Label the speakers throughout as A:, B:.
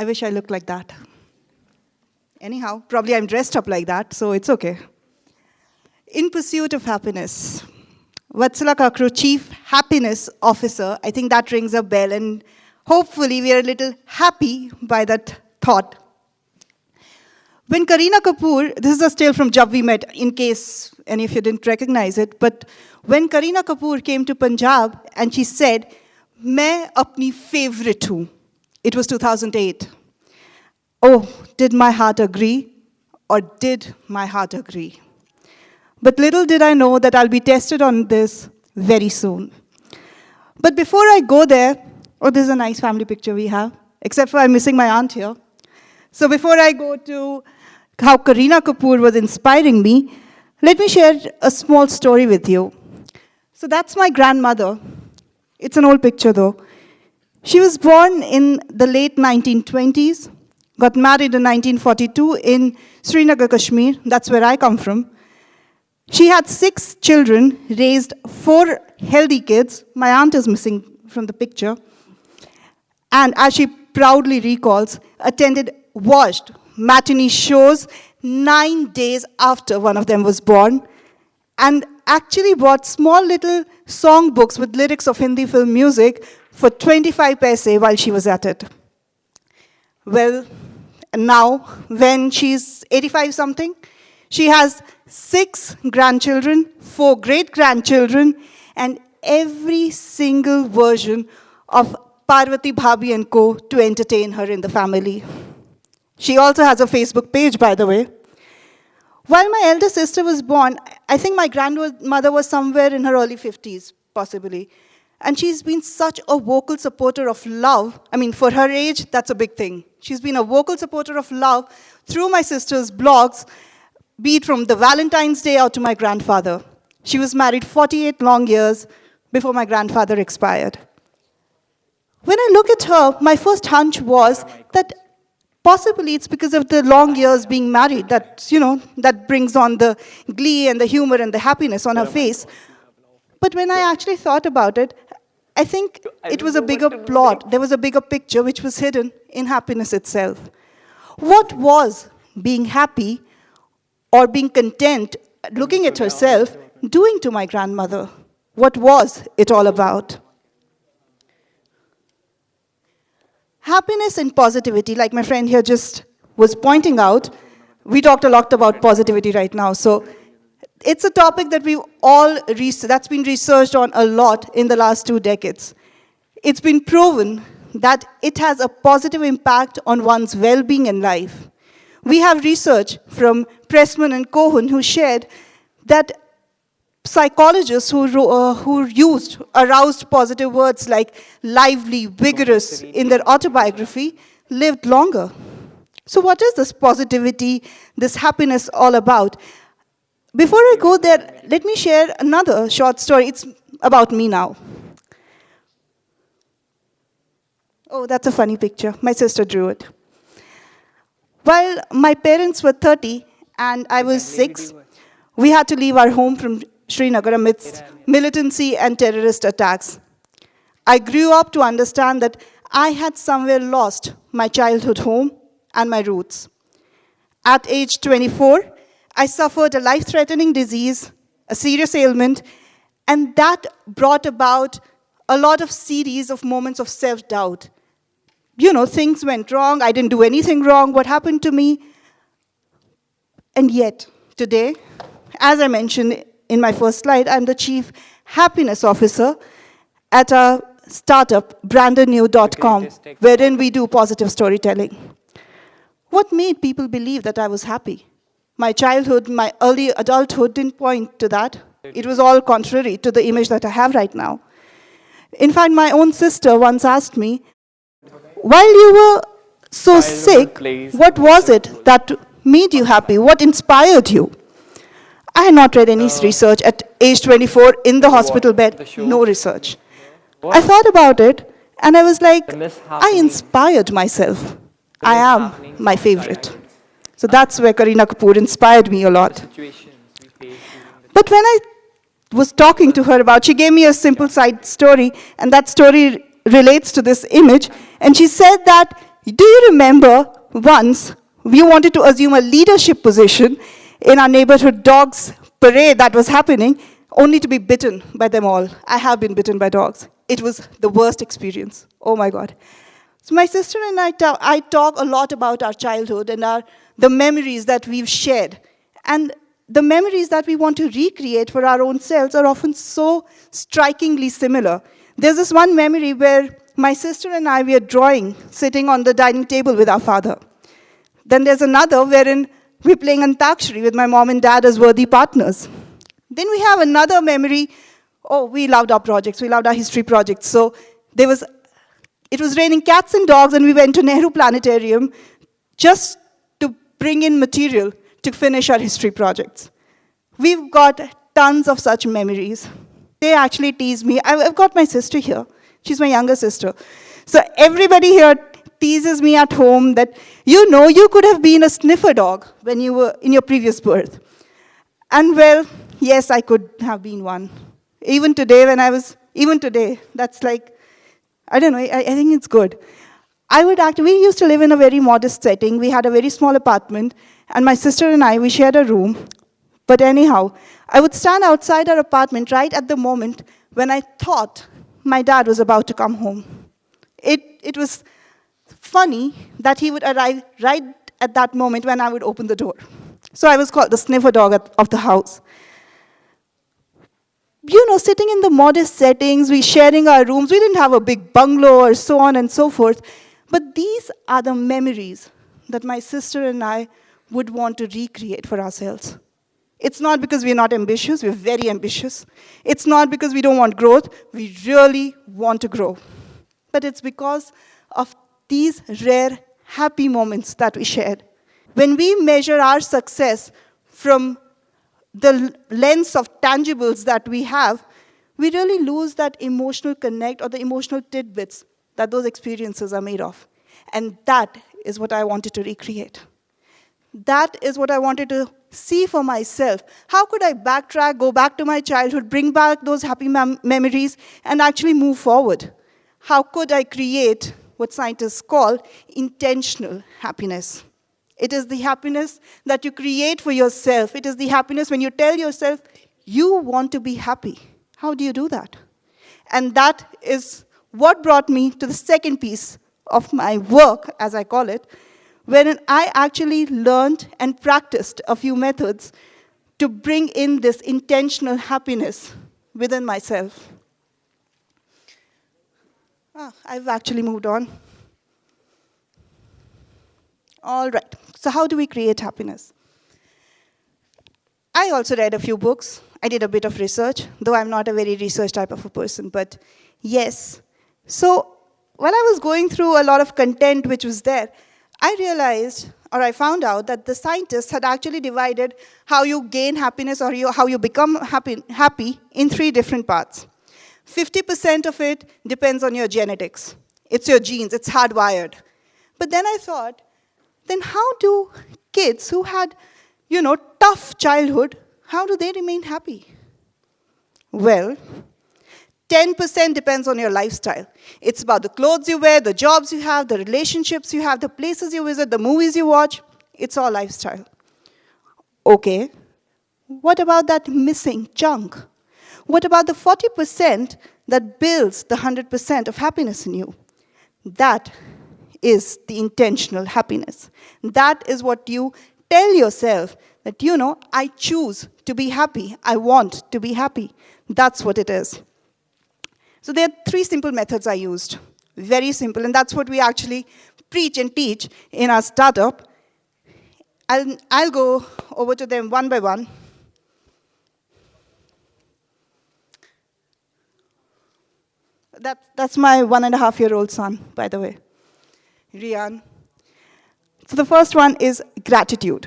A: I wish I looked like that. Anyhow, probably I'm dressed up like that, so it's okay. In pursuit of happiness. Vatsala Kakroo, Chief Happiness Officer. I think that rings a bell, and hopefully we are a little happy by that thought. When Kareena Kapoor, this is a still from Jab We Met, in case any of you didn't recognize it, but when Kareena Kapoor came to Punjab and she said, "Main apni favorite hu," it was 2008. Oh, did my heart agree, or did my heart agree? But little did I know that I'll be tested on this very soon. But before I go there, oh, this is a nice family picture we have, except for I'm missing my aunt here. So before I go to how Kareena Kapoor was inspiring me, let me share a small story with you. So that's my grandmother. It's an old picture though. She was born in the late 1920s, got married in 1942 in Srinagar, Kashmir. That's where I come from. She had 6 children, raised 4 healthy kids. My aunt is missing from the picture. And as she proudly recalls, watched matinee shows 9 days after one of them was born, and actually bought small little song books with lyrics of Hindi film music for 25 paise while she was at it. Well, now, when she's 85 something, she has 6 grandchildren, 4 great-grandchildren, and every single version of Parvati Bhabhi and Co. to entertain her in the family. She also has a Facebook page, by the way. While my elder sister was born, I think my grandmother was somewhere in her early 50s, possibly. And she's been such a vocal supporter of love. I mean, for her age, that's a big thing. She's been a vocal supporter of love through my sister's blogs, be it from the Valentine's Day out to my grandfather. She was married 48 long years before my grandfather expired. When I look at her, my first hunch was that possibly it's because of the long years being married that, that brings on the glee and the humor and the happiness on her face. But when I actually thought about it, I think it was a bigger plot. There was a bigger picture which was hidden in happiness itself. What was being happy or being content, looking at herself, doing to my grandmother? What was it all about? Happiness and positivity, like my friend here just was pointing out, we talked a lot about positivity right now. So it's a topic that that's been researched on a lot in the last 2 decades. It's been proven that it has a positive impact on one's well-being in life. We have research from Pressman and Cohen who shared that psychologists who used aroused positive words like lively, vigorous in their autobiography lived longer. So what is this positivity, this happiness all about? Before I go there, let me share another short story. It's about me now. Oh, that's a funny picture. My sister drew it. While my parents were 30 and I was 6, we had to leave our home from Srinagar amidst militancy and terrorist attacks. I grew up to understand that I had somewhere lost my childhood home and my roots. At age 24, I suffered a life-threatening disease, a serious ailment, and that brought about a lot of series of moments of self-doubt. Things went wrong, I didn't do anything wrong, what happened to me? And yet, today, as I mentioned in my first slide, I'm the Chief Happiness Officer at a startup, brandednew.com, wherein we do positive storytelling. What made people believe that I was happy? My childhood, my early adulthood didn't point to that. It was all contrary to the image that I have right now. In fact, my own sister once asked me, while you were so sick, what was it that made you happy? What inspired you? I had not read any research at age 24 in the hospital bed, no research. I thought about it and I was like, I inspired myself. I am my favorite. So that's where Kareena Kapoor inspired me a lot. But when I was talking to her about, she gave me a simple side story, and that story relates to this image, and she said that Do you remember once we wanted to assume a leadership position in our neighborhood dogs parade that was happening, only to be bitten by them all? I have been bitten by dogs. It was the worst experience. Oh my God. So my sister and I talk a lot about our childhood and the memories that we've shared. And the memories that we want to recreate for our own selves are often so strikingly similar. There's this one memory where my sister and I, we are drawing, sitting on the dining table with our father. Then there's another wherein we're playing Antakshari with my mom and dad as worthy partners. Then we have another memory. Oh, we loved our projects. We loved our history projects. So it was raining cats and dogs, and we went to Nehru Planetarium just to bring in material to finish our history projects. We've got tons of such memories. They actually tease me. I've got my sister here. She's my younger sister. So everybody here teases me at home that, you could have been a sniffer dog when you were in your previous birth. And well, yes, I could have been one. Even today, that's like, I don't know, I think it's good. We used to live in a very modest setting. We had a very small apartment, and my sister and I, we shared a room. But anyhow, I would stand outside our apartment right at the moment when I thought my dad was about to come home. It was funny that he would arrive right at that moment when I would open the door. So I was called the sniffer dog of the house. Sitting in the modest settings, we sharing our rooms, we didn't have a big bungalow or so on and so forth. But these are the memories that my sister and I would want to recreate for ourselves. It's not because we're not ambitious, we're very ambitious. It's not because we don't want growth, we really want to grow. But it's because of these rare, happy moments that we shared. When we measure our success from the lens of tangibles that we have, we really lose that emotional connect or the emotional tidbits that those experiences are made of. And that is what I wanted to recreate. That is what I wanted to see for myself. How could I backtrack, go back to my childhood, bring back those happy memories, and actually move forward? How could I create what scientists call intentional happiness? It is the happiness that you create for yourself. It is the happiness when you tell yourself, you want to be happy. How do you do that? And that is what brought me to the second piece of my work, as I call it, wherein I actually learned and practiced a few methods to bring in this intentional happiness within myself. I've actually moved on. All right, so how do we create happiness? I also read a few books. I did a bit of research, though I'm not a very research type of a person, but yes. So while I was going through a lot of content which was there, I found out that the scientists had actually divided how you gain happiness or how you become happy in 3 different parts. 50% of it depends on your genetics. It's your genes, it's hardwired. But then I thought, then how do kids who had, tough childhood, how do they remain happy? Well, 10% depends on your lifestyle. It's about the clothes you wear, the jobs you have, the relationships you have, the places you visit, the movies you watch. It's all lifestyle. Okay, what about that missing chunk? What about the 40% that builds the 100% of happiness in you? That is the intentional happiness. That is what you tell yourself that, I choose to be happy. I want to be happy. That's what it is. So there are 3 simple methods I used. Very simple, and that's what we actually preach and teach in our startup. I'll go over to them one by one. That's my 1.5-year-old son, by the way, Rian. So the first one is gratitude.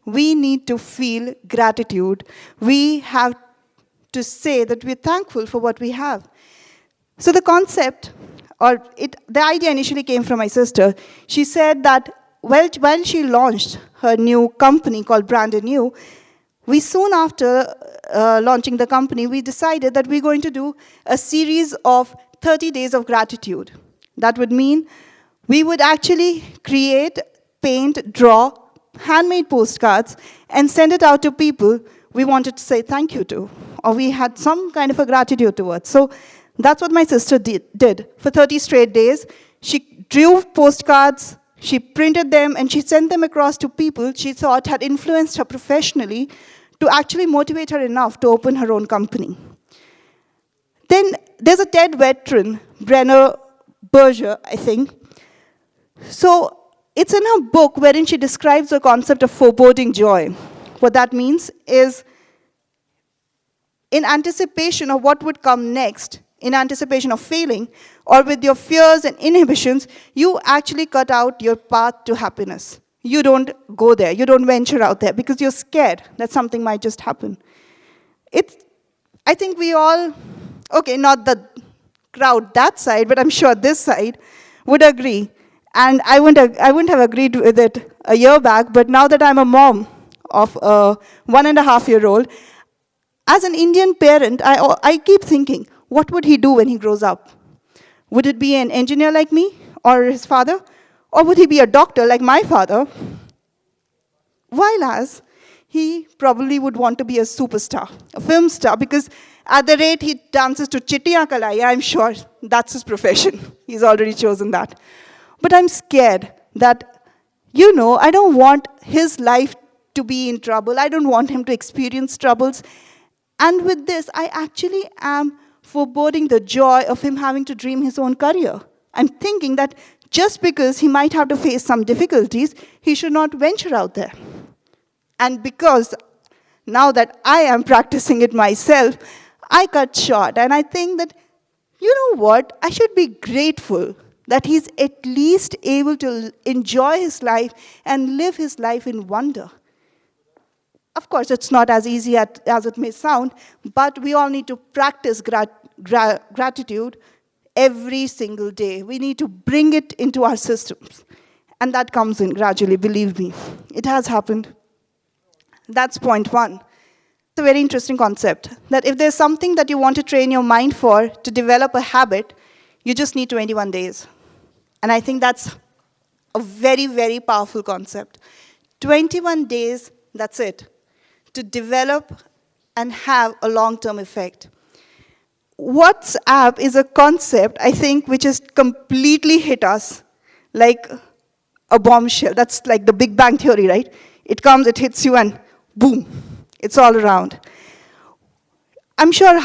A: We need to feel gratitude. We have to say that we're thankful for what we have. So the concept, the idea initially came from my sister. She said that while she launched her new company called Brand New, we soon after launching the company, we decided that we're going to do a series of 30 days of gratitude. That would mean We would actually create, paint, draw, handmade postcards, and send it out to people we wanted to say thank you to, or we had some kind of a gratitude towards. So that's what my sister did. For 30 straight days, she drew postcards, she printed them, and she sent them across to people she thought had influenced her professionally to actually motivate her enough to open her own company. Then there's a TED veteran, Brenner Berger, I think. So it's in her book wherein she describes the concept of foreboding joy. What that means is, in anticipation of what would come next, in anticipation of failing, or with your fears and inhibitions, you actually cut out your path to happiness. You don't go there, you don't venture out there because you're scared that something might just happen. I think we all, okay, not the crowd that side, but I'm sure this side would agree. And I wouldn't have agreed with it a year back, but now that I'm a mom of a 1.5-year-old, as an Indian parent, I keep thinking, what would he do when he grows up? Would it be an engineer like me or his father? Or would he be a doctor like my father? While as he probably would want to be a superstar, a film star, because at the rate he dances to Chittiyan Kalaiya, I'm sure that's his profession. He's already chosen that. But I'm scared that, I don't want his life to be in trouble. I don't want him to experience troubles. And with this, I actually am foreboding the joy of him having to dream his own career. I'm thinking that just because he might have to face some difficulties, he should not venture out there. And because now that I am practicing it myself, I cut short. And I think that, I should be grateful that he's at least able to enjoy his life and live his life in wonder. Of course, it's not as easy as it may sound, but we all need to practice gratitude every single day. We need to bring it into our systems. And that comes in gradually, believe me. It has happened. That's point one. It's a very interesting concept, that if there's something that you want to train your mind for, to develop a habit, you just need 21 days. And I think that's a very, very powerful concept. 21 days, that's it, to develop and have a long-term effect. WhatsApp is a concept, I think, which has completely hit us like a bombshell. That's like the Big Bang Theory, right? It comes, it hits you, and boom, it's all around. I'm sure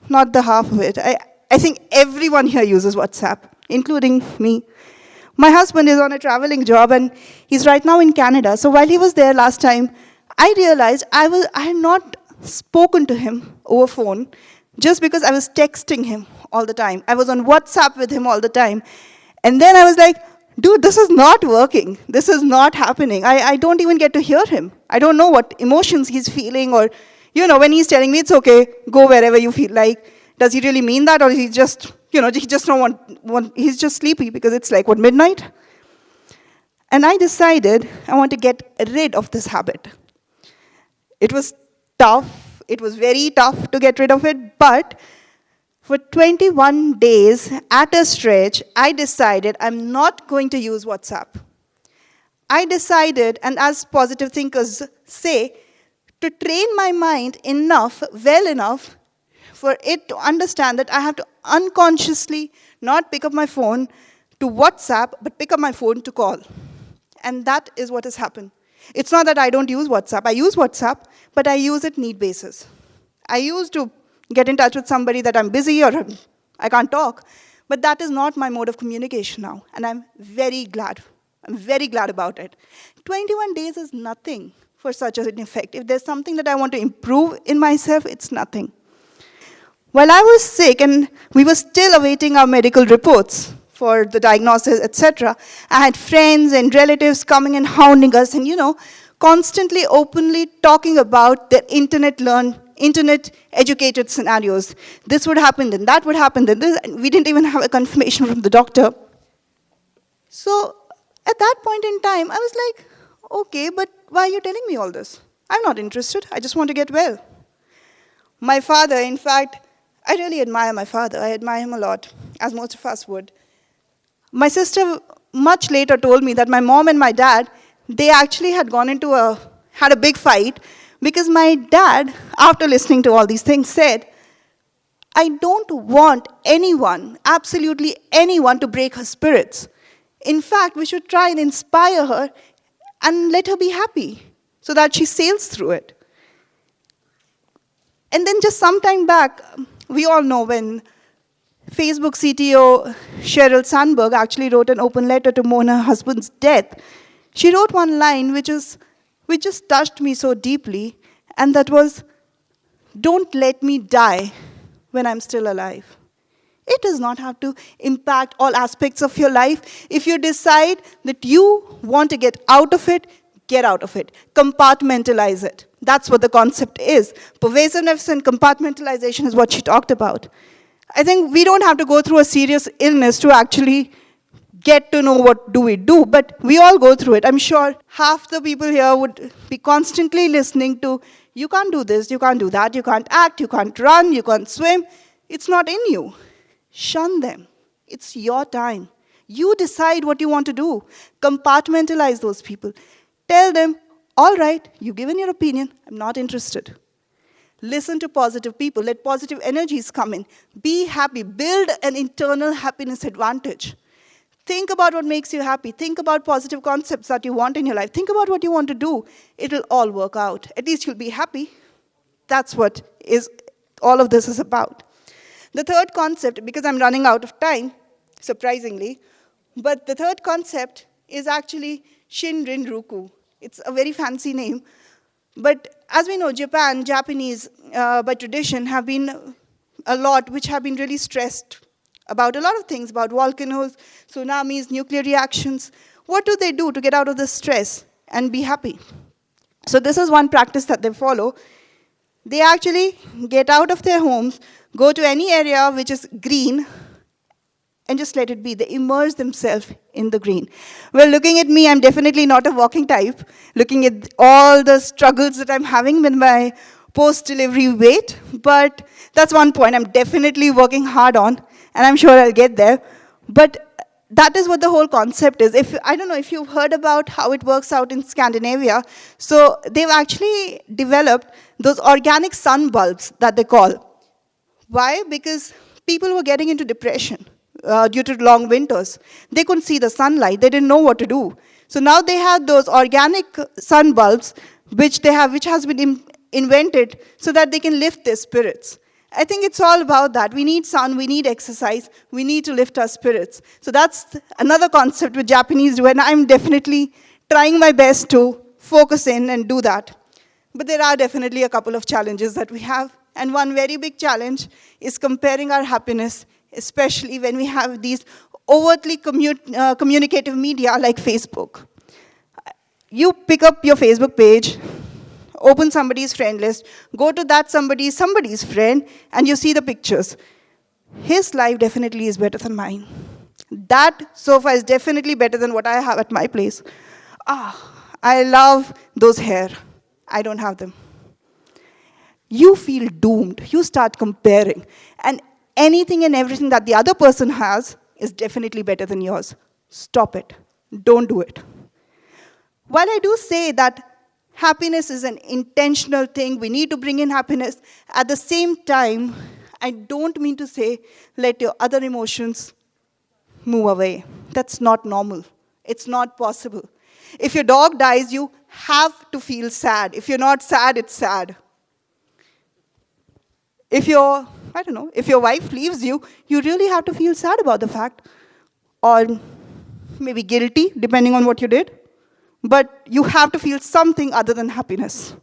A: not the half of it. I think everyone here uses WhatsApp, including me. My husband is on a traveling job, and he's right now in Canada. So while he was there last time, I realized I had not spoken to him over phone just because I was texting him all the time. I was on WhatsApp with him all the time. And then I was like, dude, this is not working. This is not happening. I don't even get to hear him. I don't know what emotions he's feeling, or, when he's telling me it's okay, go wherever you feel like. Does he really mean that, or he just, he just don't he's just sleepy because it's like, midnight? And I decided I want to get rid of this habit. It was tough. It was very tough to get rid of it, but for 21 days at a stretch, I decided I'm not going to use WhatsApp. I decided, and as positive thinkers say, to train my mind well enough, for it to understand that I have to unconsciously not pick up my phone to WhatsApp, but pick up my phone to call. And that is what has happened. It's not that I don't use WhatsApp. I use WhatsApp, but I use it need basis. I used to get in touch with somebody that I'm busy or I can't talk, but that is not my mode of communication now, and I'm very glad. I'm very glad about it. 21 days is nothing for such an effect. If there's something that I want to improve in myself, it's nothing. While I was sick and we were still awaiting our medical reports for the diagnosis, etc., I had friends and relatives coming and hounding us and, constantly, openly talking about their internet-educated scenarios. This would happen, then that would happen, then this. And we didn't even have a confirmation from the doctor. So at that point in time, I was like, okay, but why are you telling me all this? I'm not interested. I just want to get well. My father, in fact, I really admire my father. I admire him a lot, as most of us would. My sister much later told me that my mom and my dad, they actually had had a big fight because my dad, after listening to all these things, said, I don't want anyone, absolutely anyone, to break her spirits. In fact, we should try and inspire her and let her be happy so that she sails through it. And then just some time back, we all know when Facebook CTO Sheryl Sandberg actually wrote an open letter to mourn her husband's death. She wrote one line which just touched me so deeply, and that was, don't let me die when I'm still alive. It does not have to impact all aspects of your life. If you decide that you want to get out of it, get out of it. Compartmentalize it. That's what the concept is. Pervasiveness and compartmentalization is what she talked about. I think we don't have to go through a serious illness to actually get to know what do we do, but we all go through it. I'm sure half the people here would be constantly listening to, you can't do this, you can't do that, you can't act, you can't run, you can't swim. It's not in you. Shun them. It's your time. You decide what you want to do. Compartmentalize those people. Tell them, all right, you've given your opinion, I'm not interested. Listen to positive people. Let positive energies come in. Be happy. Build an internal happiness advantage. Think about what makes you happy. Think about positive concepts that you want in your life. Think about what you want to do. It'll all work out. At least you'll be happy. That's what all of this is about. The third concept, because I'm running out of time, surprisingly, but the third concept is actually Shinrin-Ruku. It's a very fancy name. But as we know, Japanese, by tradition, have been a lot which have been really stressed about a lot of things, about volcanoes, tsunamis, nuclear reactions. What do they do to get out of this stress and be happy? So this is one practice that they follow. They actually get out of their homes, go to any area which is green, and just let it be. They immerse themselves in the green. Well, looking at me, I'm definitely not a walking type. Looking at all the struggles that I'm having with my post-delivery weight, but that's one point I'm definitely working hard on, and I'm sure I'll get there. But that is what the whole concept is. I don't know if you've heard about how it works out in Scandinavia. So they've actually developed those organic sun bulbs that they call. Why? Because people were getting into depression due to long winters. They couldn't see the sunlight. They didn't know what to do. So now they have those organic sun bulbs, which has been invented so that they can lift their spirits. I think it's all about that. We need sun, we need exercise, we need to lift our spirits. So that's another concept which Japanese do, and I'm definitely trying my best to focus in and do that. But there are definitely a couple of challenges that we have. And one very big challenge is comparing our happiness, especially when we have these overtly communicative media like Facebook. You pick up your Facebook page, open somebody's friend list, go to that somebody's friend, and you see the pictures. His life definitely is better than mine. That sofa is definitely better than what I have at my place. I love those hair. I don't have them. You feel doomed. You start comparing. And anything and everything that the other person has is definitely better than yours. Stop it. Don't do it. While I do say that happiness is an intentional thing, we need to bring in happiness, at the same time, I don't mean to say let your other emotions move away. That's not normal. It's not possible. If your dog dies, you have to feel sad. If you're not sad, it's sad. If your wife leaves you, you really have to feel sad about the fact, or maybe guilty, depending on what you did. But you have to feel something other than happiness.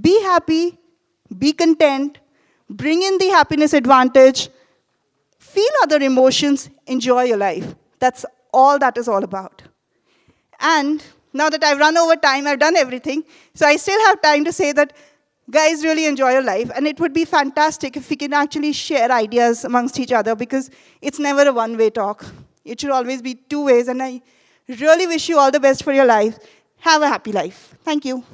A: Be happy, be content, bring in the happiness advantage, feel other emotions, enjoy your life. That's all that is all about. And now that I've run over time, I've done everything, so I still have time to say that, guys, really enjoy your life. And it would be fantastic if we can actually share ideas amongst each other, because it's never a one-way talk. It should always be two ways, and I really wish you all the best for your life. Have a happy life. Thank you.